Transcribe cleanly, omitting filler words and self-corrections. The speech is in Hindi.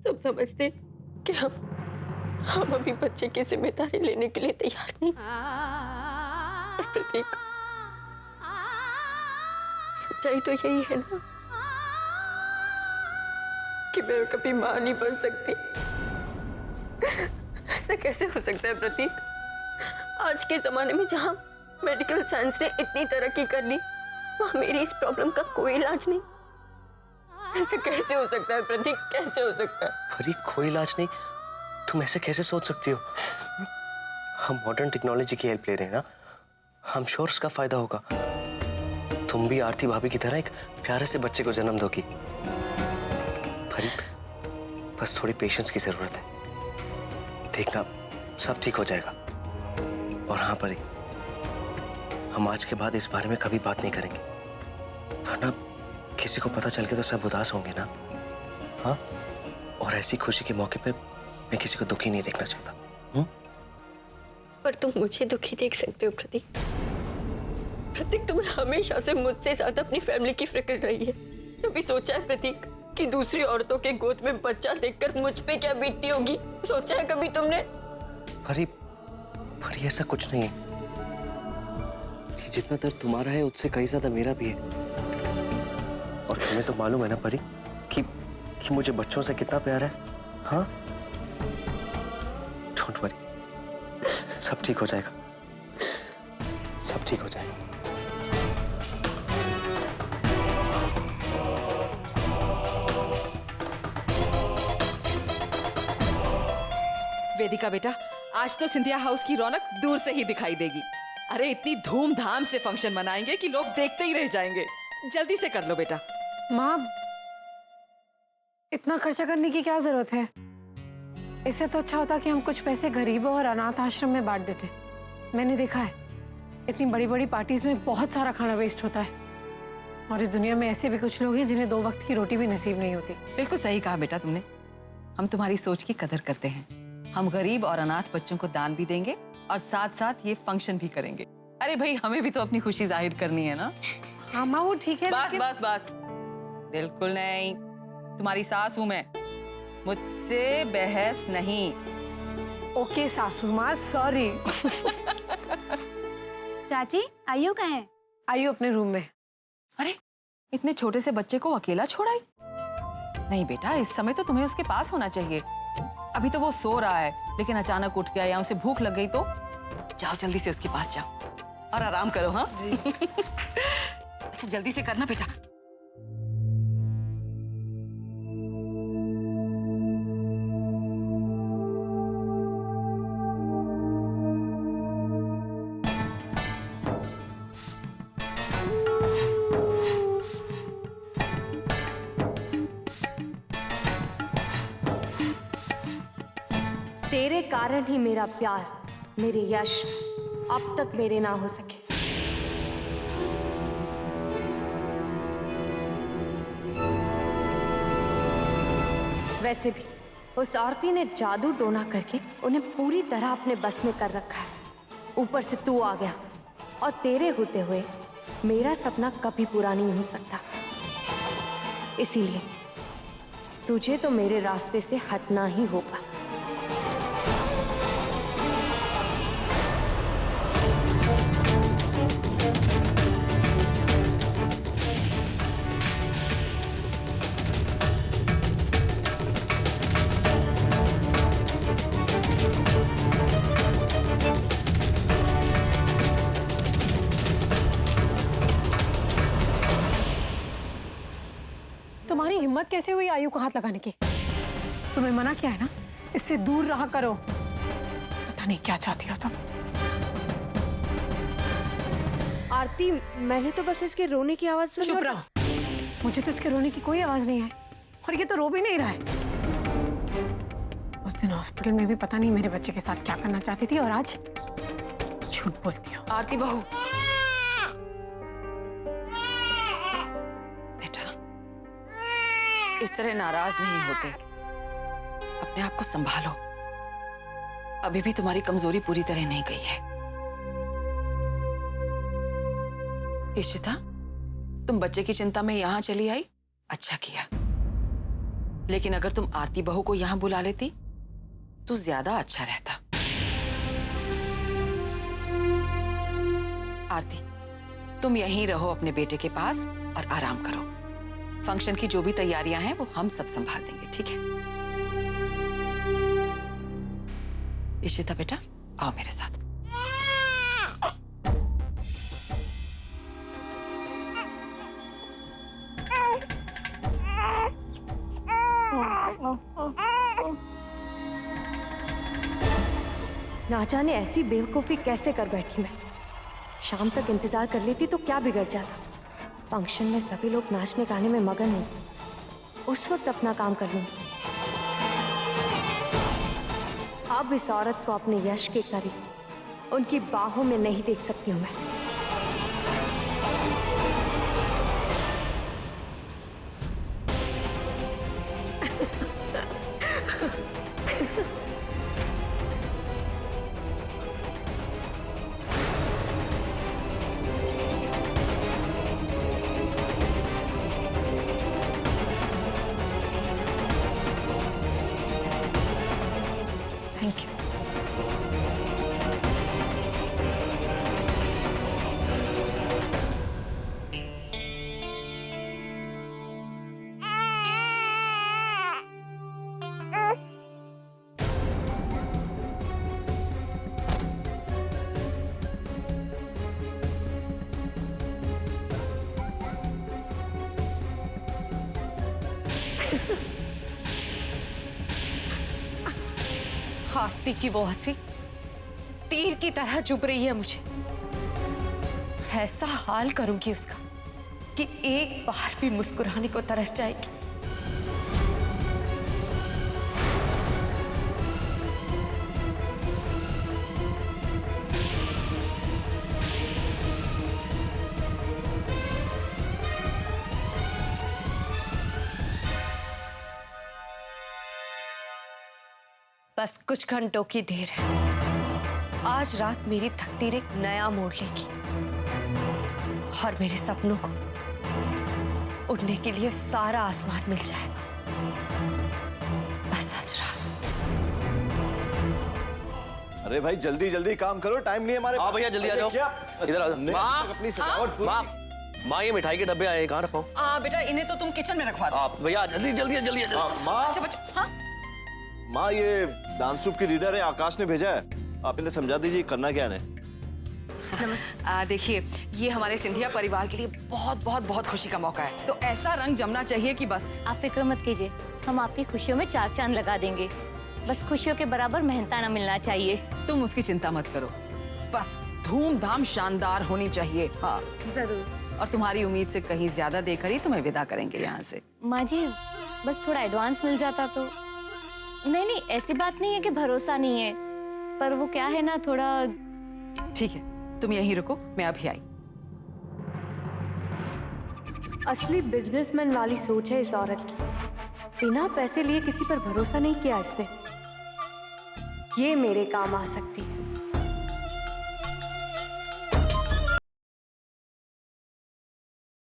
सब समझते हैं कि हम अभी बच्चे की जिम्मेदारी लेने के लिए तैयार नहीं। और प्रतीक, सच्चाई तो यही है ना कि मैं कभी मां नहीं बन सकती। ऐसा कैसे हो सकता है प्रतीक? आज के जमाने में जहां मेडिकल साइंस ने इतनी तरक्की कर ली, वहां मेरी इस प्रॉब्लम का कोई इलाज नहीं। ऐसे कैसे हो सकता है प्रतीक, कैसे हो सकता है? परी, कोई इलाज नहीं? तुम ऐसे कैसे सोच सकती हो? हम मॉडर्न टेक्नोलॉजी की हेल्प ले रहे हैं ना, हम श्योर उसका फायदा होगा। तुम भी आरती भाभी की तरह एक प्यारे से बच्चे को जन्म दोगी। परी, बस थोड़ी पेशेंस की जरूरत है। देखना, सब ठीक हो जाएगा। और हाँ परी, हम आज के बाद इस बारे में कभी बात नहीं करेंगे, वरना किसी को पता चल के तो सब उदास होंगे ना। हाँ, और ऐसी खुशी के मौके पे मैं किसी को दुखी नहीं देखना चाहता। पर तुम मुझे दुखी देख सकते हो प्रतीक। प्रतीक, तुम्हें हमेशा से मुझसे ज्यादा अपनी फैमिली की फिक्र रही है। कभी सोचा है प्रतीक कि दूसरी औरतों के गोद में बच्चा देखकर मुझ पे क्या बीतती होगी? सोचा है कभी तुमने? परी, ऐसा कुछ नहीं है। कि जितना दर्द तुम्हारा है उससे कहीं ज्यादा मेरा भी है। और तुम्हें तो मालूम है ना परी कि मुझे बच्चों से कितना प्यार है। हाँ, डोंट वरी, सब ठीक हो जाएगा, सब ठीक हो जाएगा। वेदिका बेटा, आज तो सिंधिया हाउस की रौनक दूर से ही दिखाई देगी। अरे इतनी धूमधाम से फंक्शन मनाएंगे कि लोग देखते ही रह जाएंगे। जल्दी से कर लो बेटा। माँ, इतना खर्चा करने की क्या जरूरत है? इससे तो अच्छा होता कि हम कुछ पैसे गरीबों और अनाथ आश्रम में बांट देते। मैंने देखा है इतनी बड़ी बड़ी पार्टीज में बहुत सारा खाना वेस्ट होता है, और इस दुनिया में ऐसे भी कुछ लोग हैं जिन्हें 2 वक्त की रोटी भी नसीब नहीं होती। बिल्कुल सही कहा बेटा तुमने। हम तुम्हारी सोच की कदर करते हैं। हम गरीब और अनाथ बच्चों को दान भी देंगे और साथ साथ ये फंक्शन भी करेंगे। अरे भाई, हमें भी तो अपनी खुशी जाहिर करनी है ना। हाँ माँ, वो ठीक है। बस बस बस, बिल्कुल नहीं। तुम्हारी सास हूं मैं, मुझसे बहस नहीं। ओके सासू माँ, सॉरी। चाची, आयु कहाँ है? आयु अपने रूम में। अरे, इतने छोटे से बच्चे को अकेला छोड़ाई? नहीं बेटा, इस समय तो तुम्हें उसके पास होना चाहिए। अभी तो वो सो रहा है, लेकिन अचानक उठ गया या उसे भूख लग गई तो जाओ, जल्दी से उसके पास जाओ और आराम करो। हाँ अच्छा, जल्दी से करना बेटा। तेरे कारण ही मेरा प्यार, मेरे यश अब तक मेरे ना हो सके। वैसे भी उस आरती ने जादू टोना करके उन्हें पूरी तरह अपने बस में कर रखा है। ऊपर से तू आ गया, और तेरे होते हुए मेरा सपना कभी पूरा नहीं हो सकता। इसीलिए तुझे तो मेरे रास्ते से हटना ही होगा। तुम्हारी हिम्मत कैसे हुई आयु को हाथ लगाने की? तुम्हें मना किया है ना, इससे दूर रहा करो। पता नहीं क्या चाहती हो तुम। आरती, मैंने तो बस इसके रोने की आवाज सुनी। चुप रहो, मुझे तो इसके रोने की कोई आवाज नहीं है, और ये तो रो भी नहीं रहा है। उस दिन हॉस्पिटल में भी पता नहीं मेरे बच्चे के साथ क्या करना चाहती थी, और आज झूठ बोलती हो। आरती बहू, बेटा इस तरह नाराज नहीं होते, अपने आप को संभालो। अभी भी तुम्हारी कमजोरी पूरी तरह नहीं गई है। इशिता, तुम बच्चे की चिंता में यहां चली आई, अच्छा किया। लेकिन अगर तुम आरती बहू को यहाँ बुला लेती तो ज्यादा अच्छा रहता। आरती, तुम यहीं रहो अपने बेटे के पास और आराम करो। फंक्शन की जो भी तैयारियां हैं वो हम सब संभाल लेंगे, ठीक है? इशिता बेटा, आओ मेरे साथ। ना जाने ऐसी बेवकूफ़ी कैसे कर बैठी मैं। शाम तक इंतजार कर लेती तो क्या बिगड़ जाता। फंक्शन में सभी लोग नाचने गाने में मगन हो, उस वक्त अपना काम कर लूंगी। अब इस औरत को अपने यश के करीब उनकी बाहों में नहीं देख सकती हूं मैं। Thank you. आरती की वो हंसी तीर की तरह चुभ रही है मुझे। ऐसा हाल करूंगी उसका कि एक बार भी मुस्कुराने को तरस जाएगी। बस कुछ घंटों की देर है। आज रात मेरी तकदीर एक नया मोड़ लेगी और मेरे सपनों को उड़ने के लिए सारा आसमान मिल जाएगा। बस आज रात। अरे भाई जल्दी जल्दी काम करो, टाइम नहीं है हमारे। हाँ भैया जल्दी आ जाओ। क्या इधर आ जाओ। माँ, अपनी सजावट पूरी। माँ ये मिठाई के डब्बे आए, कहाँ रखो? बेटा इन्हें तो तुम किचन में रखवा दो। आप भैया जल्दी जल्दी जल्दी जल्दी। माँ, अच्छा बच्चा, हाँ? माँ ये डांस ट्रूप की लीडर है, आकाश ने भेजा है। आप इन्हें समझा दीजिए करना क्या है। देखिए, ये हमारे सिंधिया परिवार के लिए बहुत बहुत बहुत खुशी का मौका है, तो ऐसा रंग जमना चाहिए कि बस। आप फिक्र मत कीजिए, हम आपकी खुशियों में चार चांद लगा देंगे। बस खुशियों के बराबर मेहनताना मिलना चाहिए। तुम उसकी चिंता मत करो, बस धूमधाम शानदार होनी चाहिए। हाँ जरूर। और तुम्हारी उम्मीद से कहीं ज्यादा देकर ही तुम्हें विदा करेंगे यहाँ से। माँ जी, बस थोड़ा एडवांस मिल जाता तो। नहीं नहीं, ऐसी बात नहीं है कि भरोसा नहीं है, पर वो क्या है ना, थोड़ा। ठीक है, तुम यहीं रुको, मैं अभी आई। असली बिजनेसमैन वाली सोच है इस औरत की। बिना पैसे लिए किसी पर भरोसा नहीं किया इसने। ये मेरे काम आ सकती है।